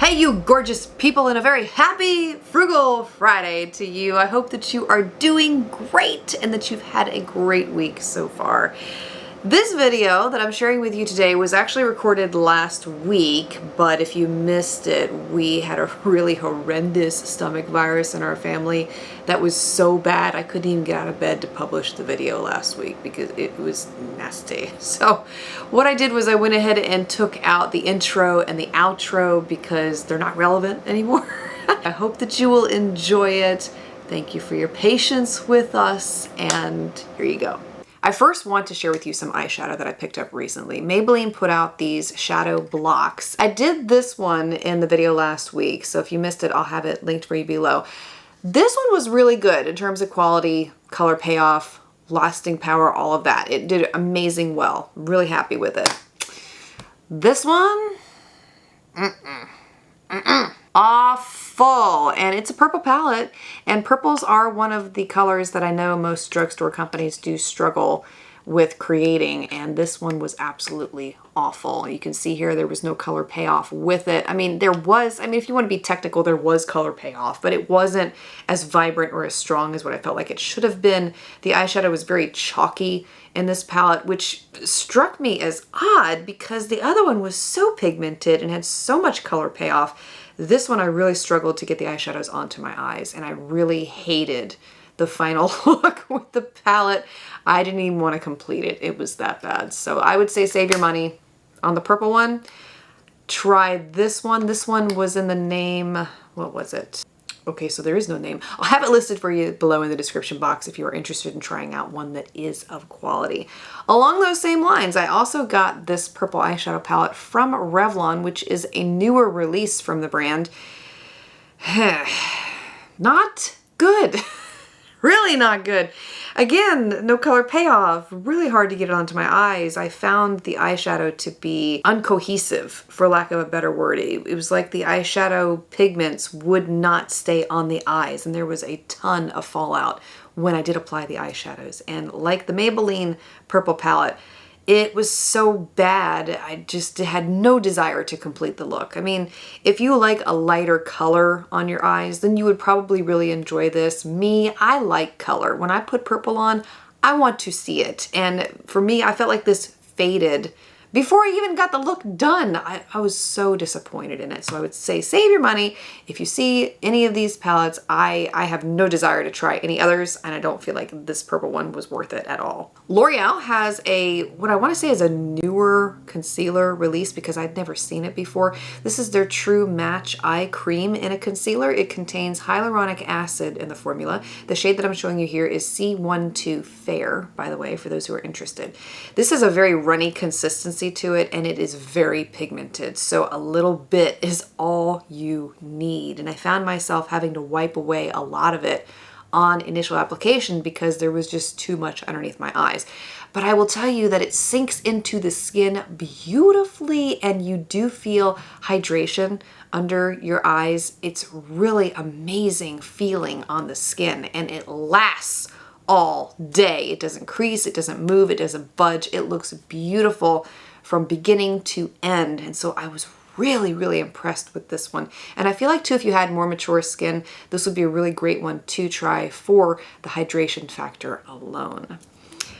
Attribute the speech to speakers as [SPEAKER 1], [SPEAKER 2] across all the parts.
[SPEAKER 1] Hey you gorgeous people, and a very happy Frugal Friday to you. I hope that you are doing great and that you've had a great week so far. This video that I'm sharing with you today was actually recorded last week, but if you missed it, we had a really horrendous stomach virus in our family that was so bad I couldn't even get out of bed to publish the video last week because it was nasty. So what I did was I went ahead and took out the intro and the outro because they're not relevant anymore. I hope that you will enjoy it. Thank you for your patience with us, and here you go. I first want to share with you some eyeshadow that I picked up recently. Maybelline put out these shadow blocks. I did this one in the video last week, so if you missed it, I'll have it linked for you below. This one was really good in terms of quality, color payoff, lasting power, all of that. It did amazing well. Really happy with it. This one, awful. And it's a purple palette, and purples are one of the colors that I know most drugstore companies do struggle with creating, and this one was absolutely awful. You can see here there was no color payoff with it. I mean, if you want to be technical, there was color payoff, but it wasn't as vibrant or as strong as what I felt like it should have been. The eyeshadow was very chalky in this palette, which struck me as odd because the other one was so pigmented and had so much color payoff. This one I really struggled to get the eyeshadows onto my eyes, and I really hated the final look with the palette. I didn't even want to complete it. It was that bad. So I would say save your money on the purple one. Try this one. This one was in the name, what was it? Okay, so there is no name. I'll have it listed for you below in the description box if you are interested in trying out one that is of quality. Along those same lines, I also got this purple eyeshadow palette from Revlon, which is a newer release from the brand. Not good. Really not good. Again, no color payoff, really hard to get it onto my eyes. I found the eyeshadow to be uncohesive, for lack of a better word. It was like the eyeshadow pigments would not stay on the eyes, and there was a ton of fallout when I did apply the eyeshadows. And like the Maybelline Purple palette, it was so bad, I just had no desire to complete the look. I mean, if you like a lighter color on your eyes, then you would probably really enjoy this. Me, I like color. When I put purple on, I want to see it. And for me, I felt like this faded before I even got the look done. I was so disappointed in it. So I would say save your money. If you see any of these palettes, I have no desire to try any others, and I don't feel like this purple one was worth it at all. L'Oreal has what I want to say is a newer concealer release because I'd never seen it before. This is their True Match Eye Cream in a concealer. It contains hyaluronic acid in the formula. The shade that I'm showing you here is C12 Fair, by the way, for those who are interested. This is a very runny consistency to it, and it is very pigmented, so a little bit is all you need. And I found myself having to wipe away a lot of it on initial application because there was just too much underneath my eyes. But I will tell you that it sinks into the skin beautifully, and you do feel hydration under your eyes. It's really amazing feeling on the skin, and it lasts all day. It doesn't crease, it doesn't move, it doesn't budge. It looks beautiful from beginning to end. And so I was really, really impressed with this one. And I feel like too, if you had more mature skin, this would be a really great one to try for the hydration factor alone.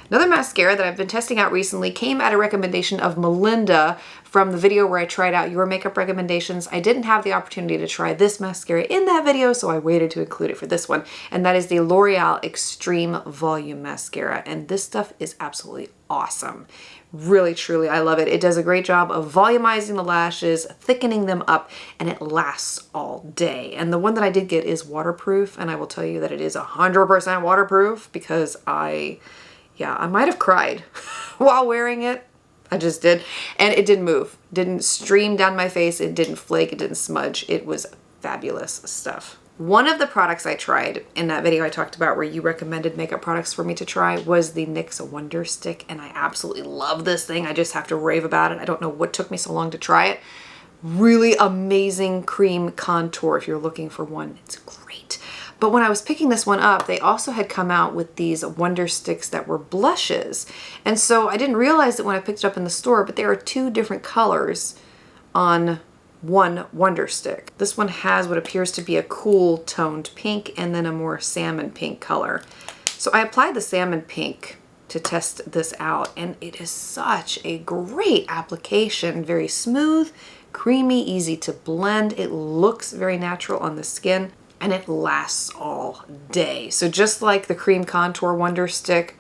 [SPEAKER 1] Another mascara that I've been testing out recently came at a recommendation of Melinda from the video where I tried out your makeup recommendations. I didn't have the opportunity to try this mascara in that video, so I waited to include it for this one. And that is the L'Oreal Extreme Volume Mascara. And this stuff is absolutely awesome. Really, truly, I love it. It does a great job of volumizing the lashes, thickening them up, and it lasts all day. And the one that I did get is waterproof, and I will tell you that it is 100% waterproof because I might have cried while wearing it. I just did. And it didn't move. Didn't stream down my face. It didn't flake. It didn't smudge. It was fabulous stuff. One of the products I tried in that video I talked about where you recommended makeup products for me to try was the NYX Wonder Stick, and I absolutely love this thing. I just have to rave about it. I don't know what took me so long to try it. Really amazing cream contour if you're looking for one. It's great. But when I was picking this one up, they also had come out with these Wonder Sticks that were blushes. And so I didn't realize it when I picked it up in the store, but there are two different colors on one Wonder Stick. This one has what appears to be a cool toned pink and then a more salmon pink color. So I applied the salmon pink to test this out, and it is such a great application. Very smooth, creamy, easy to blend. It looks very natural on the skin, and it lasts all day. So just like the Cream Contour Wonder Stick,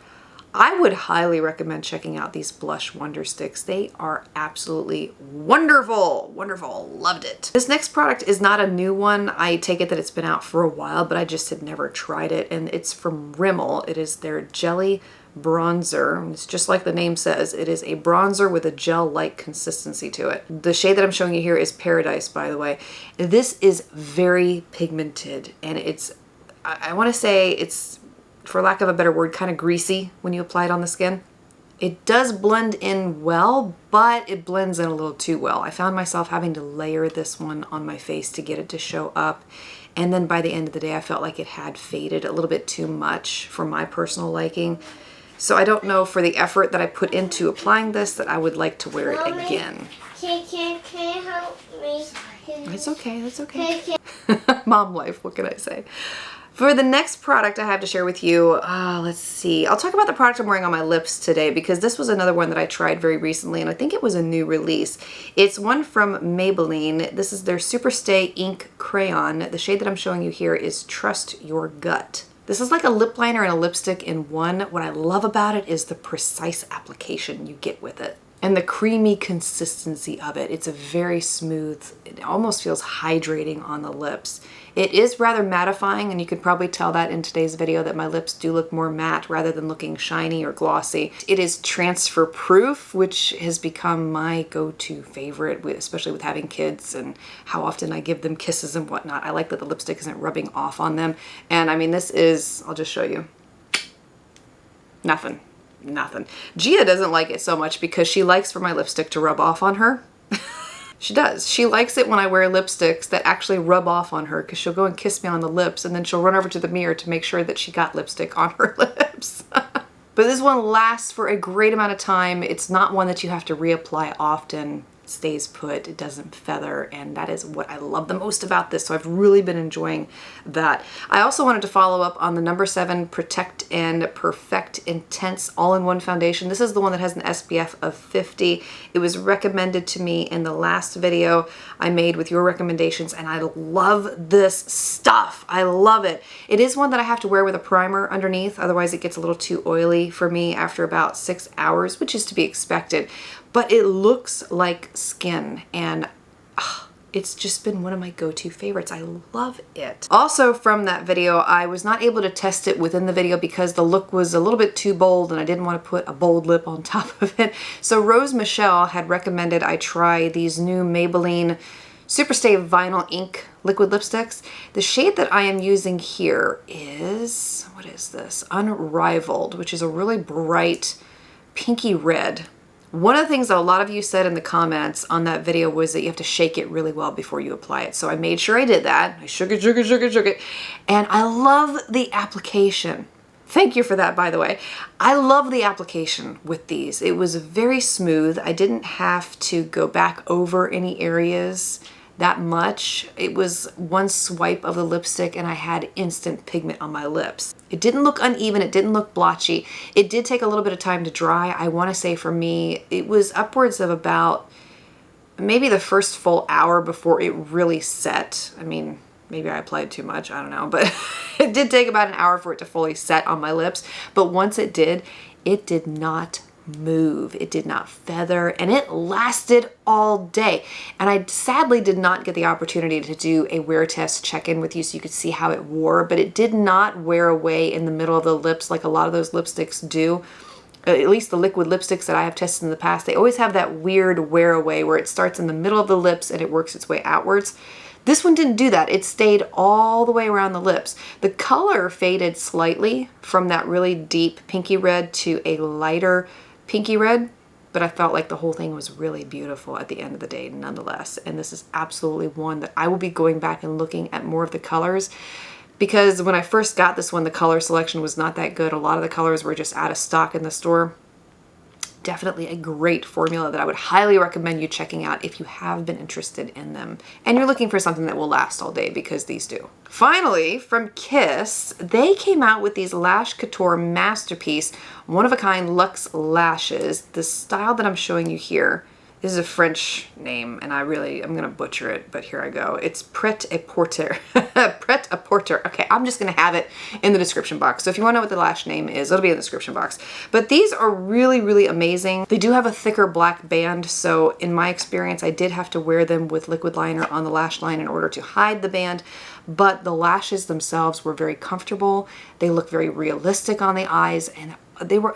[SPEAKER 1] I would highly recommend checking out these blush Wonder Sticks. They are absolutely wonderful. Wonderful. Loved it. This next product is not a new one. I take it that it's been out for a while, but I just had never tried it. And it's from Rimmel. It is their Jelly Bronzer. It's just like the name says. It is a bronzer with a gel-like consistency to it. The shade that I'm showing you here is Paradise, by the way. This is very pigmented, and it's, I want to say it's, for lack of a better word, kind of greasy when you apply it on the skin. It does blend in well, but it blends in a little too well. I found myself having to layer this one on my face to get it to show up. And then by the end of the day, I felt like it had faded a little bit too much for my personal liking. So I don't know, for the effort that I put into applying this, that I would like to wear it again.
[SPEAKER 2] Can you help me?
[SPEAKER 1] It's okay, that's okay. Mom life, what can I say? For the next product I have to share with you, let's see. I'll talk about the product I'm wearing on my lips today, because this was another one that I tried very recently, and I think it was a new release. It's one from Maybelline. This is their Superstay Ink Crayon. The shade that I'm showing you here is Trust Your Gut. This is like a lip liner and a lipstick in one. What I love about it is the precise application you get with it, and the creamy consistency of it. It's a very smooth, it almost feels hydrating on the lips. It is rather mattifying, and you could probably tell that in today's video that my lips do look more matte rather than looking shiny or glossy. It is transfer proof, which has become my go-to favorite, especially with having kids and how often I give them kisses and whatnot. I like that the lipstick isn't rubbing off on them. And I mean, this is, I'll just show you. Nothing. Gia doesn't like it so much because she likes for my lipstick to rub off on her. She does. She likes it when I wear lipsticks that actually rub off on her, because she'll go and kiss me on the lips and then she'll run over to the mirror to make sure that she got lipstick on her lips. But this one lasts for a great amount of time. It's not one that you have to reapply often. It stays put, it doesn't feather, and that is what I love the most about this. So I've really been enjoying that. I also wanted to follow up on the number 7 Protect and Perfect Intense All-in-One Foundation. This is the one that has an SPF of 50. It was recommended to me in the last video I made with your recommendations, and I love this stuff. I love it. It is one that I have to wear with a primer underneath, otherwise it gets a little too oily for me after about 6 hours, which is to be expected. But it looks like skin, and it's just been one of my go-to favorites. I love it. Also from that video, I was not able to test it within the video because the look was a little bit too bold and I didn't want to put a bold lip on top of it. So Rose Michelle had recommended I try these new Maybelline Superstay Vinyl Ink liquid lipsticks. The shade that I am using here is, what is this? Unrivaled, which is a really bright pinky red. One of the things that a lot of you said in the comments on that video was that you have to shake it really well before you apply it. So I made sure I did that. I shook it. And I love the application. Thank you for that, by the way. I love the application with these. It was very smooth. I didn't have to go back over any areas that much. It was one swipe of the lipstick and I had instant pigment on my lips. It didn't look uneven, it didn't look blotchy. It did take a little bit of time to dry. I want to say for me, it was upwards of about maybe the first full hour before it really set. I mean, maybe I applied too much, I don't know, but it did take about an hour for it to fully set on my lips. But once it did not move. It did not feather, and it lasted all day. And I sadly did not get the opportunity to do a wear test check-in with you so you could see how it wore, but it did not wear away in the middle of the lips like a lot of those lipsticks do. At least the liquid lipsticks that I have tested in the past, they always have that weird wear away where it starts in the middle of the lips and it works its way outwards. This one didn't do that. It stayed all the way around the lips. The color faded slightly from that really deep pinky red to a lighter pinky red, but I felt like the whole thing was really beautiful at the end of the day nonetheless. And this is absolutely one that I will be going back and looking at more of the colors, because when I first got this one, the color selection was not that good. A lot of the colors were just out of stock in the store. definitely a great formula that I would highly recommend you checking out if you have been interested in them and you're looking for something that will last all day, because these do. Finally, from Kiss, they came out with these Lash Couture Masterpiece one-of-a-kind luxe lashes. The style that I'm showing you here, this is a French name, and I'm gonna butcher it, but here I go. It's Pret-a-Porter. Pret-a-Porter. Okay, I'm just gonna have it in the description box. So if you wanna know what the lash name is, it'll be in the description box. But these are really, really amazing. They do have a thicker black band, so in my experience, I did have to wear them with liquid liner on the lash line in order to hide the band, but the lashes themselves were very comfortable. They look very realistic on the eyes, and they were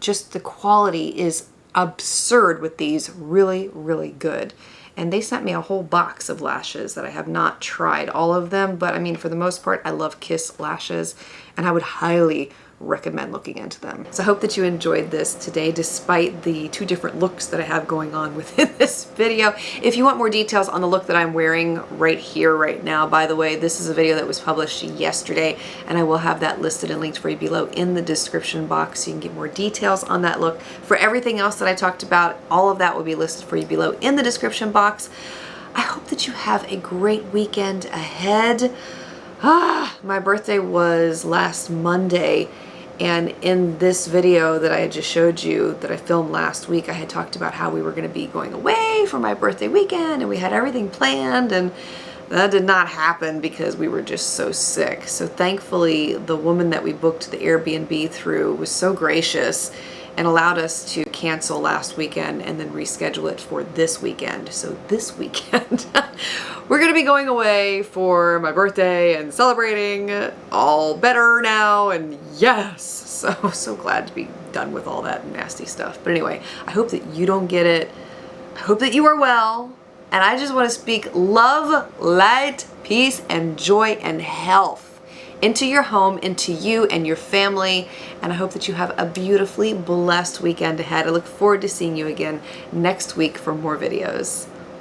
[SPEAKER 1] just the quality is absurd with these. Really, really good. And they sent me a whole box of lashes that I have not tried all of them, but I mean, for the most part, I love Kiss lashes, and I would highly recommend looking into them. So I hope that you enjoyed this today, despite the two different looks that I have going on within this video. If you want more details on the look that I'm wearing right here, right now, by the way, this is a video that was published yesterday, and I will have that listed and linked for you below in the description box so you can get more details on that look. For everything else that I talked about, all of that will be listed for you below in the description box. I hope that you have a great weekend ahead. My birthday was last Monday, and in this video that I had just showed you that I filmed last week, I had talked about how we were going to be going away for my birthday weekend, and we had everything planned, and that did not happen because we were just so sick. So thankfully, the woman that we booked the Airbnb through was so gracious and allowed us to cancel last weekend and then reschedule it for this weekend. So this weekend, we're gonna be going away for my birthday and celebrating, all better now, and yes, so glad to be done with all that nasty stuff. But anyway, I hope that you don't get it. I hope that you are well, and I just wanna speak love, light, peace, and joy and health into your home, into you and your family, and I hope that you have a beautifully blessed weekend ahead. I look forward to seeing you again next week for more videos.